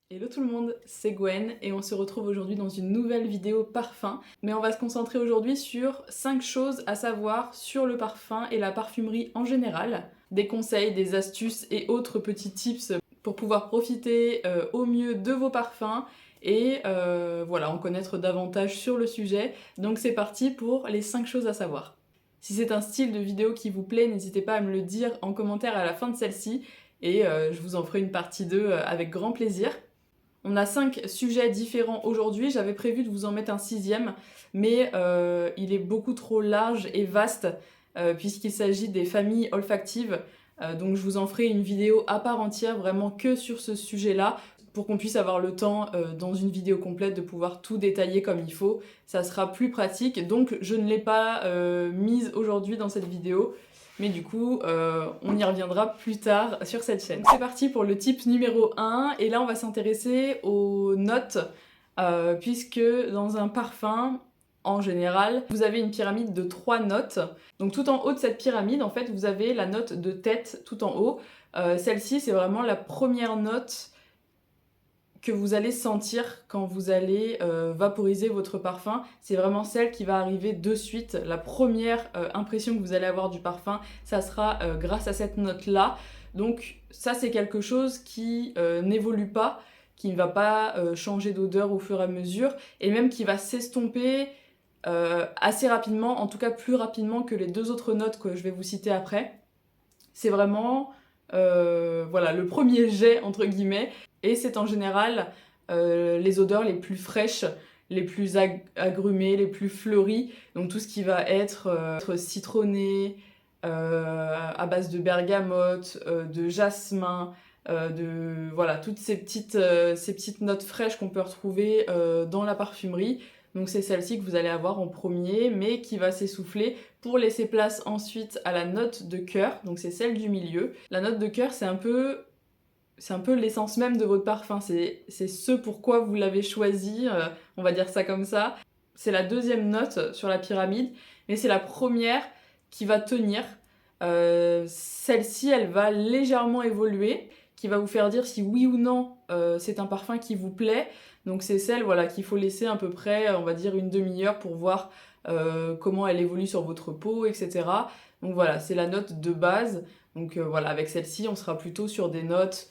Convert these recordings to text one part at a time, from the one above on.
Hello tout le monde, c'est Gwen et on se retrouve aujourd'hui dans une nouvelle vidéo parfum. Mais on va se concentrer aujourd'hui sur 5 choses à savoir sur le parfum et la parfumerie en général. Des conseils, des astuces et autres petits tips pour pouvoir profiter au mieux de vos parfums et voilà, en connaître davantage sur le sujet. Donc c'est parti pour les 5 choses à savoir. Si c'est un style de vidéo qui vous plaît, n'hésitez pas à me le dire en commentaire à la fin de celle-ci et je vous en ferai une partie 2 avec grand plaisir. On a 5 sujets différents aujourd'hui, j'avais prévu de vous en mettre un sixième, mais il est beaucoup trop large et vaste puisqu'il s'agit des familles olfactives. Donc je vous en ferai une vidéo à part entière, vraiment que sur ce sujet-là, pour qu'on puisse avoir le temps dans une vidéo complète de pouvoir tout détailler comme il faut. Ça sera plus pratique, donc je ne l'ai pas mise aujourd'hui dans cette vidéo. Mais du coup, on y reviendra plus tard sur cette chaîne. C'est parti pour le tip numéro 1, et là on va s'intéresser aux notes, puisque dans un parfum, en général, vous avez une pyramide de 3 notes. Donc tout en haut de cette pyramide, en fait, vous avez la note de tête tout en haut. Celle-ci, c'est vraiment la première note que vous allez sentir quand vous allez vaporiser votre parfum. C'est vraiment celle qui va arriver de suite. La première impression que vous allez avoir du parfum, ça sera grâce à cette note-là. Donc ça, c'est quelque chose qui n'évolue pas, qui ne va pas changer d'odeur au fur et à mesure, et même qui va s'estomper assez rapidement, en tout cas plus rapidement que les deux autres notes que je vais vous citer après. C'est vraiment voilà, le premier jet, entre guillemets, et c'est en général les odeurs les plus fraîches, les plus agrumées, les plus fleuries, donc tout ce qui va être citronné, à base de bergamote, de jasmin, voilà, toutes ces petites notes fraîches qu'on peut retrouver dans la parfumerie. Donc c'est celle-ci que vous allez avoir en premier, mais qui va s'essouffler pour laisser place ensuite à la note de cœur, donc c'est celle du milieu. La note de cœur, c'est un peu l'essence même de votre parfum, c'est ce pourquoi vous l'avez choisi, on va dire ça comme ça. C'est la deuxième note sur la pyramide, mais c'est la première qui va tenir. Celle-ci, elle va légèrement évoluer, qui va vous faire dire si oui ou non c'est un parfum qui vous plaît. Donc c'est celle, voilà, qu'il faut laisser à peu près, on va dire, une demi-heure pour voir comment elle évolue sur votre peau, etc. Donc voilà, c'est la note de base. Donc voilà, avec celle-ci, on sera plutôt sur des notes.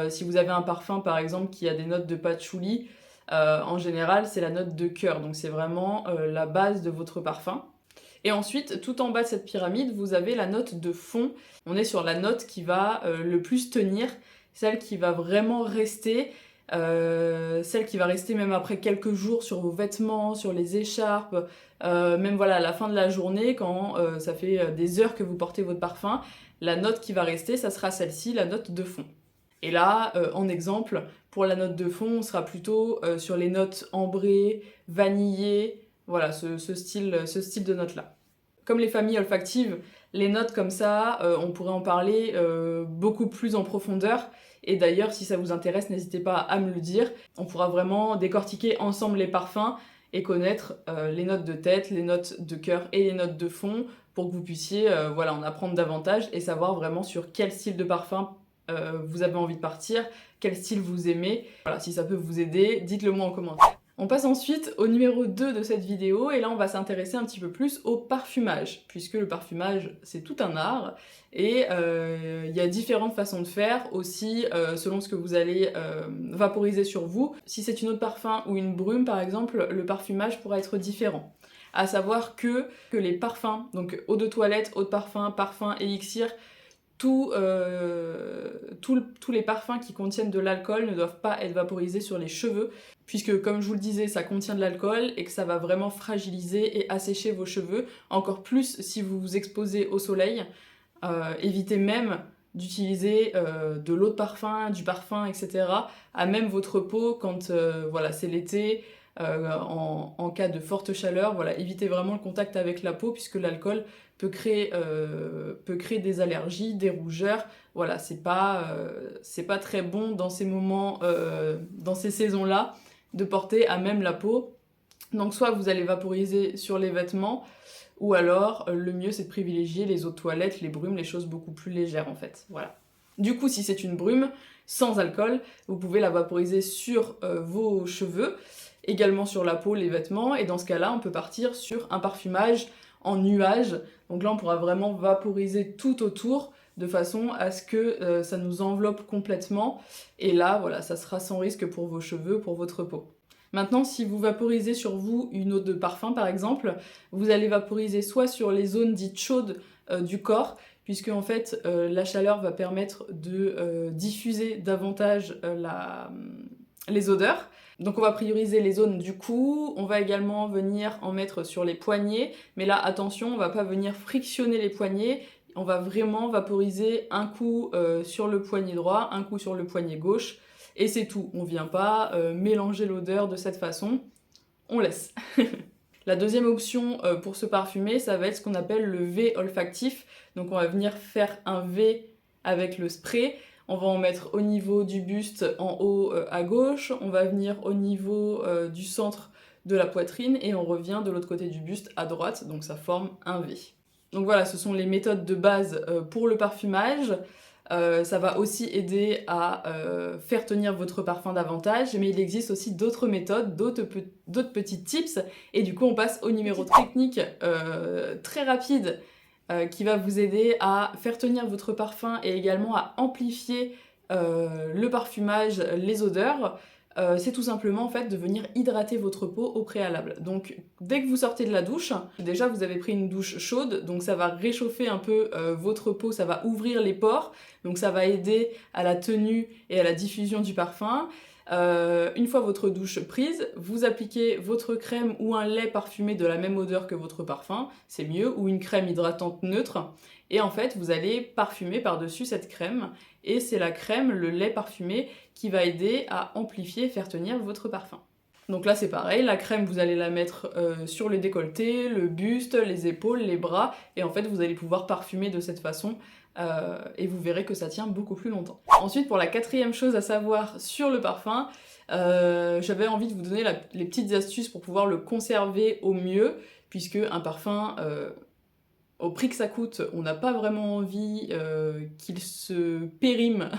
Si vous avez un parfum par exemple qui a des notes de patchouli, en général c'est la note de cœur, donc c'est vraiment la base de votre parfum. Et ensuite, tout en bas de cette pyramide, vous avez la note de fond. On est sur la note qui va le plus tenir, celle qui va vraiment rester, celle qui va rester même après quelques jours sur vos vêtements, sur les écharpes, même voilà à la fin de la journée, quand ça fait des heures que vous portez votre parfum, la note qui va rester, ça sera celle-ci, la note de fond. Et là, en exemple, pour la note de fond, on sera plutôt sur les notes ambrées, vanillées, voilà, ce style de notes-là. Comme les familles olfactives, les notes comme ça, on pourrait en parler beaucoup plus en profondeur. Et d'ailleurs, si ça vous intéresse, n'hésitez pas à me le dire. On pourra vraiment décortiquer ensemble les parfums et connaître les notes de tête, les notes de cœur et les notes de fond pour que vous puissiez voilà, en apprendre davantage et savoir vraiment sur quel style de parfum vous avez envie de partir, quel style vous aimez. Voilà, si ça peut vous aider, dites-le moi en commentaire. On passe ensuite au numéro 2 de cette vidéo, et là on va s'intéresser un petit peu plus au parfumage, puisque le parfumage c'est tout un art, et il y a différentes façons de faire aussi selon ce que vous allez vaporiser sur vous. Si c'est une eau de parfum ou une brume par exemple, le parfumage pourra être différent. À savoir que les parfums, donc eau de toilette, eau de parfum, parfum, élixir, tous les parfums qui contiennent de l'alcool ne doivent pas être vaporisés sur les cheveux, puisque comme je vous le disais, ça contient de l'alcool et que ça va vraiment fragiliser et assécher vos cheveux, encore plus si vous vous exposez au soleil. Évitez même d'utiliser de l'eau de parfum, du parfum, etc. à même votre peau quand voilà, c'est l'été, en cas de forte chaleur. Voilà, évitez vraiment le contact avec la peau puisque l'alcool peut créer des allergies, des rougeurs. Voilà, c'est pas très bon dans ces moments, dans ces saisons-là, de porter à même la peau. Donc soit vous allez vaporiser sur les vêtements, ou alors le mieux c'est de privilégier les eaux de toilette, les brumes, les choses beaucoup plus légères en fait. Voilà. Du coup, si c'est une brume sans alcool, vous pouvez la vaporiser sur vos cheveux, également sur la peau, les vêtements, et dans ce cas-là, on peut partir sur un parfumage en nuage. Donc là, on pourra vraiment vaporiser tout autour de façon à ce que ça nous enveloppe complètement. Et là, voilà, ça sera sans risque pour vos cheveux, pour votre peau. Maintenant, si vous vaporisez sur vous une eau de parfum, par exemple, vous allez vaporiser soit sur les zones dites chaudes du corps, puisque en fait, la chaleur va permettre de diffuser davantage les odeurs. Donc on va prioriser les zones du cou, on va également venir en mettre sur les poignets, mais là attention, on va pas venir frictionner les poignets, on va vraiment vaporiser un coup sur le poignet droit, un coup sur le poignet gauche, et c'est tout. On vient pas mélanger l'odeur de cette façon, on laisse. La deuxième option pour se parfumer, ça va être ce qu'on appelle le V olfactif. Donc on va venir faire un V avec le spray. On va en mettre au niveau du buste en haut à gauche, on va venir au niveau du centre de la poitrine et on revient de l'autre côté du buste à droite, donc ça forme un V. Donc voilà, ce sont les méthodes de base pour le parfumage. Ça va aussi aider à faire tenir votre parfum davantage, mais il existe aussi d'autres méthodes, d'autres petits tips, et du coup on passe au numéro technique très rapide qui va vous aider à faire tenir votre parfum et également à amplifier le parfumage, les odeurs. C'est tout simplement en fait de venir hydrater votre peau au préalable. Donc dès que vous sortez de la douche, déjà vous avez pris une douche chaude, donc ça va réchauffer un peu votre peau, ça va ouvrir les pores, donc ça va aider à la tenue et à la diffusion du parfum. Une fois votre douche prise, vous appliquez votre crème ou un lait parfumé de la même odeur que votre parfum, c'est mieux, ou une crème hydratante neutre, et en fait vous allez parfumer par-dessus cette crème, et c'est la crème, le lait parfumé, qui va aider à amplifier, faire tenir votre parfum. Donc là c'est pareil, la crème vous allez la mettre sur le décolleté, le buste, les épaules, les bras, et en fait vous allez pouvoir parfumer de cette façon, et vous verrez que ça tient beaucoup plus longtemps. Ensuite, pour la quatrième chose à savoir sur le parfum, j'avais envie de vous donner les petites astuces pour pouvoir le conserver au mieux, puisque un parfum, au prix que ça coûte, on n'a pas vraiment envie qu'il se périme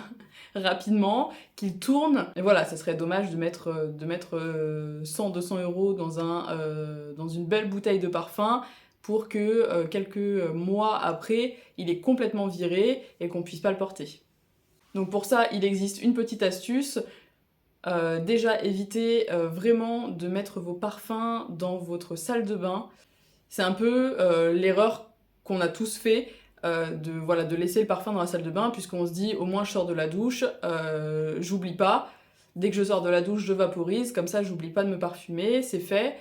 rapidement, qu'il tourne. Et voilà, ça serait dommage de mettre 100-200 € dans une belle bouteille de parfum pour que quelques mois après, il est complètement viré et qu'on puisse pas le porter. Donc pour ça, il existe une petite astuce. Déjà, évitez vraiment de mettre vos parfums dans votre salle de bain. C'est un peu l'erreur qu'on a tous fait, de laisser le parfum dans la salle de bain, puisqu'on se dit, au moins je sors de la douche, j'oublie pas. Dès que je sors de la douche, je vaporise, comme ça j'oublie pas de me parfumer, c'est fait.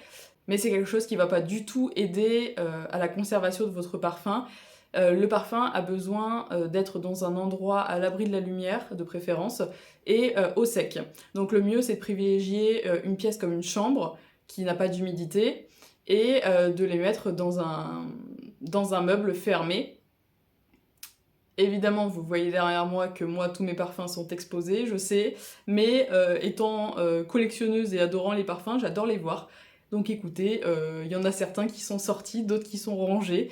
Mais c'est quelque chose qui va pas du tout aider à la conservation de votre parfum. Le parfum a besoin d'être dans un endroit à l'abri de la lumière, de préférence, et au sec. Donc le mieux, c'est de privilégier une pièce comme une chambre, qui n'a pas d'humidité, et de les mettre dans un meuble fermé. Évidemment, vous voyez derrière moi que moi, tous mes parfums sont exposés, je sais, mais étant collectionneuse et adorant les parfums, j'adore les voir. Donc écoutez, y en a certains qui sont sortis, d'autres qui sont rangés.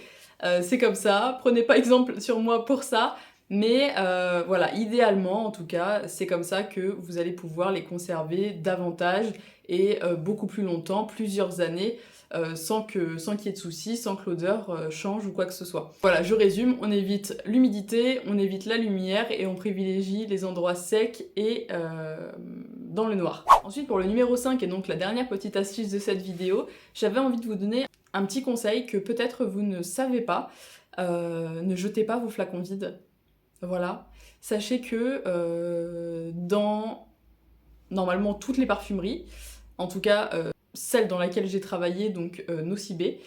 C'est comme ça, prenez pas exemple sur moi pour ça, mais voilà, idéalement en tout cas, c'est comme ça que vous allez pouvoir les conserver davantage et beaucoup plus longtemps, plusieurs années, sans qu'il y ait de soucis, sans que l'odeur change ou quoi que ce soit. Voilà, je résume, on évite l'humidité, on évite la lumière et on privilégie les endroits secs et dans le noir. Ensuite, pour le numéro 5, et donc la dernière petite astuce de cette vidéo, j'avais envie de vous donner un petit conseil que peut-être vous ne savez pas. Ne jetez pas vos flacons vides. Voilà. Sachez que dans normalement toutes les parfumeries, en tout cas celle dans laquelle j'ai travaillé, donc Nocibé,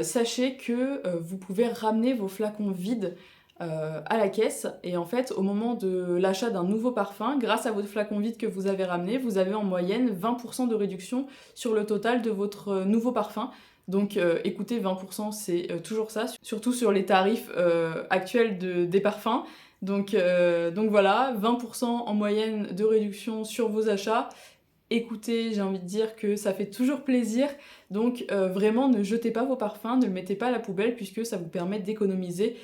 sachez que vous pouvez ramener vos flacons vides à la caisse, et en fait au moment de l'achat d'un nouveau parfum, grâce à votre flacon vide que vous avez ramené, vous avez en moyenne 20% de réduction sur le total de votre nouveau parfum. Donc écoutez, 20% c'est toujours ça, surtout sur les tarifs actuels des parfums. Donc voilà, 20% en moyenne de réduction sur vos achats. Écoutez, j'ai envie de dire que ça fait toujours plaisir, donc vraiment ne jetez pas vos parfums, ne le mettez pas à la poubelle, puisque ça vous permet d'économiser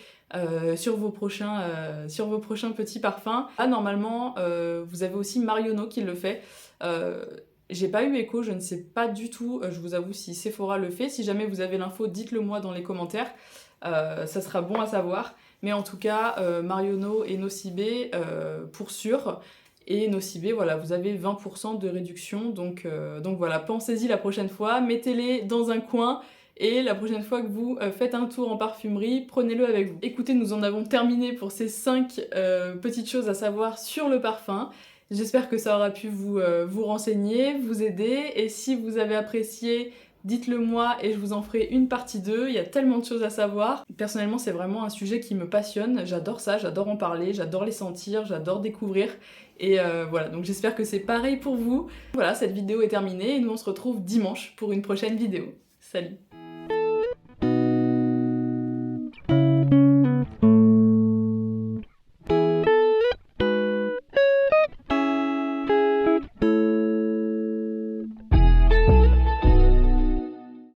sur vos prochains petits parfums. Ah, normalement, vous avez aussi Marionneau qui le fait. J'ai pas eu écho, je ne sais pas du tout, je vous avoue, si Sephora le fait. Si jamais vous avez l'info, dites-le moi dans les commentaires. Ça sera bon à savoir. Mais en tout cas, Marionneau et Nocibé pour sûr. Et Nocibé, voilà, vous avez 20% de réduction. Donc voilà, pensez-y la prochaine fois. Mettez-les dans un coin. Et la prochaine fois que vous faites un tour en parfumerie, prenez-le avec vous. Écoutez, nous en avons terminé pour ces 5 petites choses à savoir sur le parfum. J'espère que ça aura pu vous renseigner, vous aider. Et si vous avez apprécié, dites-le moi et je vous en ferai une partie 2. Il y a tellement de choses à savoir. Personnellement, c'est vraiment un sujet qui me passionne. J'adore ça, j'adore en parler, j'adore les sentir, j'adore découvrir. Et voilà, donc j'espère que c'est pareil pour vous. Voilà, cette vidéo est terminée et nous on se retrouve dimanche pour une prochaine vidéo. Salut!